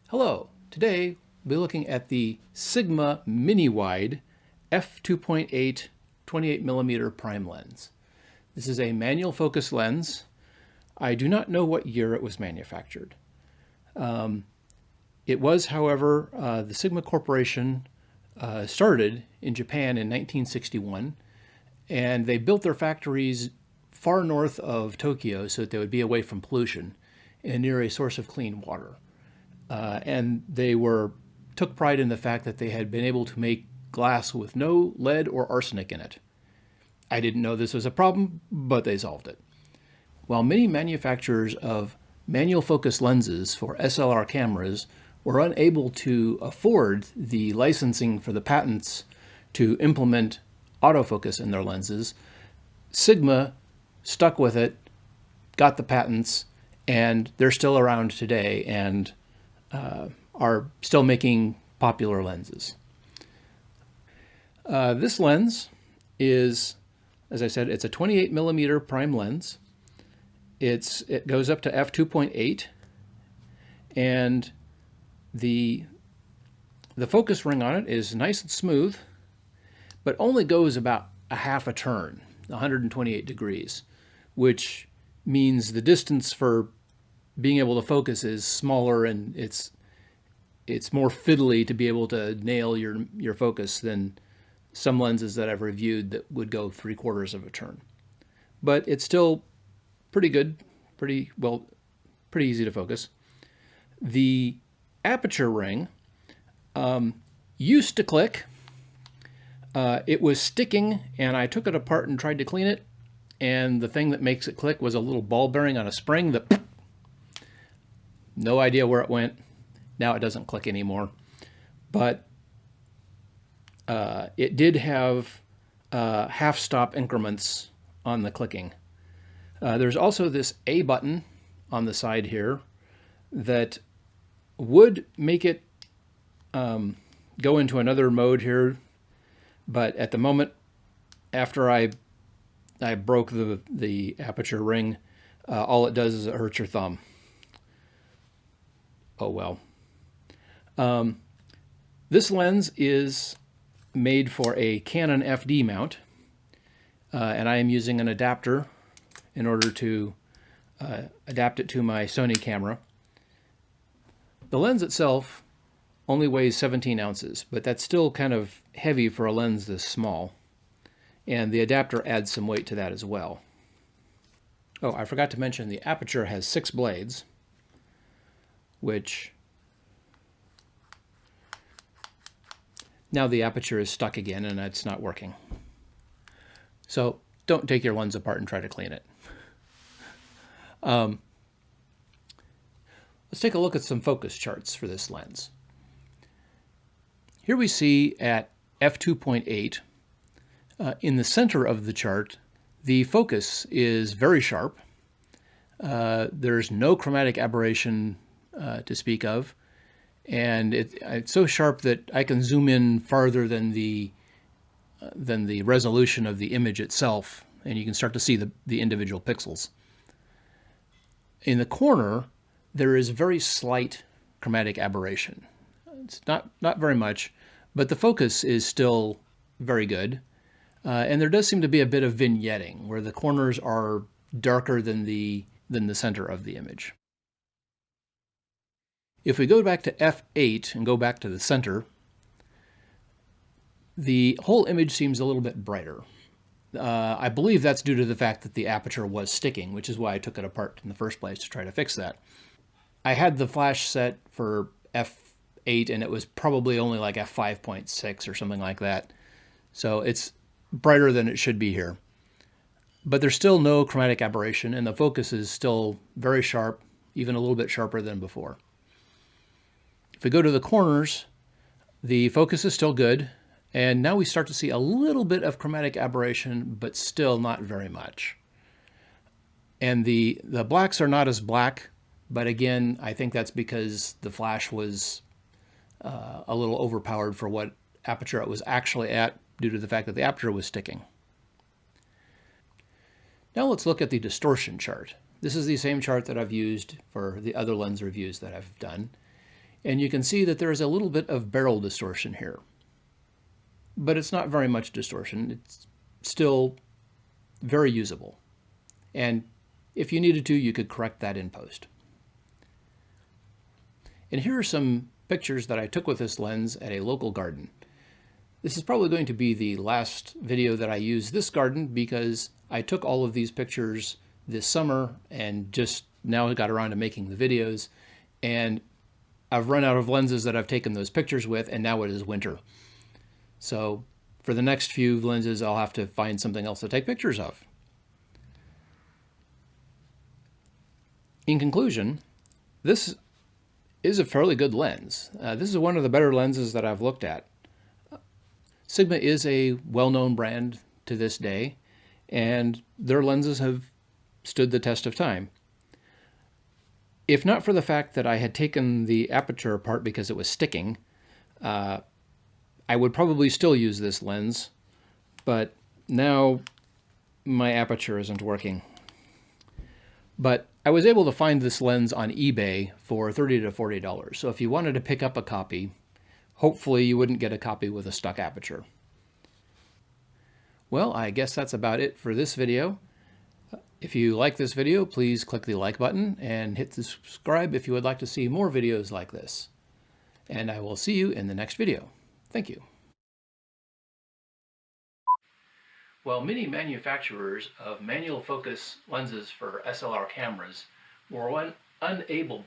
Hello, today we'll be looking at the Sigma Mini-Wide f2.8 28mm prime lens. This is a manual focus lens. I do not know what year it was manufactured. It was, however, the Sigma Corporation started in Japan in 1961, and they built their factories far north of Tokyo so that they would be away from pollution and near a source of clean water. And they took pride in the fact that they had been able to make glass with no lead or arsenic in it. I didn't know this was a problem, but they solved it. While many manufacturers of manual focus lenses for SLR cameras were unable to afford the licensing for the patents to implement autofocus in their lenses, Sigma stuck with it, got the patents, and they're still around today and are still making popular lenses. This lens is, as I said, it's a 28mm prime lens. It goes up to f2.8, and the focus ring on it is nice and smooth, but only goes about a half a turn, 128 degrees, which means the distance for being able to focus is smaller, and it's more fiddly to be able to nail your focus than some lenses that I've reviewed that would go 3/4 of a turn. But it's still pretty good, pretty easy to focus. The Aperture Ring used to click. It was sticking, and I took it apart and tried to clean it, and the thing that makes it click was a little ball bearing on a spring that no idea where it went. Now it doesn't click anymore. But it did have half-stop increments on the clicking. There's also this A button on the side here that would make it go into another mode here, but at the moment, after I broke the aperture ring, all it does is it hurts your thumb. Oh well. This lens is made for a Canon FD mount, and I am using an adapter in order to adapt it to my Sony camera. The lens itself only weighs 17 ounces, but that's still kind of heavy for a lens this small, and the adapter adds some weight to that as well. Oh, I forgot to mention the aperture has 6 blades, which now the aperture is stuck again and it's not working. So don't take your lens apart and try to clean it. Let's take a look at some focus charts for this lens. Here we see at f2.8, in the center of the chart, the focus is very sharp. There's no chromatic aberration to speak of, and it's so sharp that I can zoom in farther than the resolution of the image itself, and you can start to see the individual pixels. In the corner, there is very slight chromatic aberration. It's not very much, but the focus is still very good, and there does seem to be a bit of vignetting where the corners are darker than the center of the image. If we go back to f8 and go back to the center, the whole image seems a little bit brighter. I believe that's due to the fact that the aperture was sticking, which is why I took it apart in the first place to try to fix that. I had the flash set for f8, and it was probably only like f5.6 or something like that. So it's brighter than it should be here. But there's still no chromatic aberration, and the focus is still very sharp, even a little bit sharper than before. If we go to the corners, the focus is still good, and now we start to see a little bit of chromatic aberration, but still not very much. And the blacks are not as black, but again, I think that's because the flash was a little overpowered for what aperture it was actually at due to the fact that the aperture was sticking. Now let's look at the distortion chart. This is the same chart that I've used for the other lens reviews that I've done. And you can see that there's a little bit of barrel distortion here. But it's not very much distortion. It's still very usable. And if you needed to, you could correct that in post. And here are some pictures that I took with this lens at a local garden. This is probably going to be the last video that I use this garden because I took all of these pictures this summer and just now got around to making the videos. And I've run out of lenses that I've taken those pictures with, and now it is winter. So for the next few lenses, I'll have to find something else to take pictures of. In conclusion, this is a fairly good lens. This is one of the better lenses that I've looked at. Sigma is a well-known brand to this day, and their lenses have stood the test of time. If not for the fact that I had taken the aperture apart because it was sticking, I would probably still use this lens, but now my aperture isn't working. But I was able to find this lens on eBay for $30 to $40. So if you wanted to pick up a copy, hopefully you wouldn't get a copy with a stuck aperture. Well, I guess that's about it for this video. If you like this video, please click the like button and hit the subscribe if you would like to see more videos like this. And I will see you in the next video. Thank you. Well, many manufacturers of manual focus lenses for SLR cameras were unable